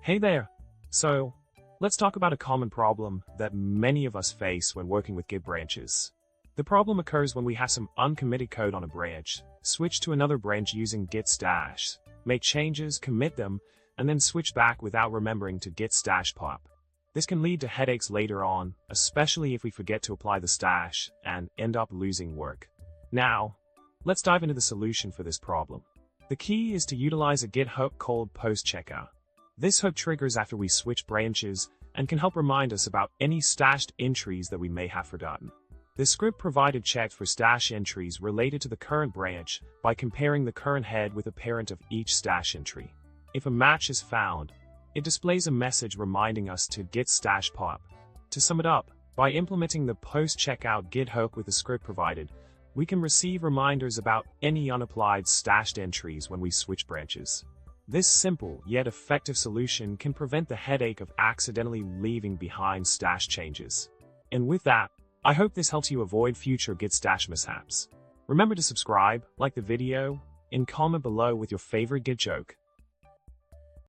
Hey there! So, let's talk about a common problem that many of us face when working with Git branches. The problem occurs when we have some uncommitted code on a branch, switch to another branch using git-stash, make changes, commit them, and then switch back without remembering to git-stash pop. This can lead to headaches later on, especially if we forget to apply the stash and end up losing work. Now, let's dive into the solution for this problem. The key is to utilize a Git hook called post-checkout. This hook triggers after we switch branches and can help remind us about any stashed entries that we may have forgotten. This script provided checks for stash entries related to the current branch by comparing the current head with the parent of each stash entry. If a match is found, it displays a message reminding us to git stash pop. To sum it up, by implementing the post-checkout Git hook with the script provided, we can receive reminders about any unapplied stashed entries when we switch branches. This simple yet effective solution can prevent the headache of accidentally leaving behind stash changes. And with that, I hope this helps you avoid future Git stash mishaps. Remember to subscribe, like the video, and comment below with your favorite Git joke.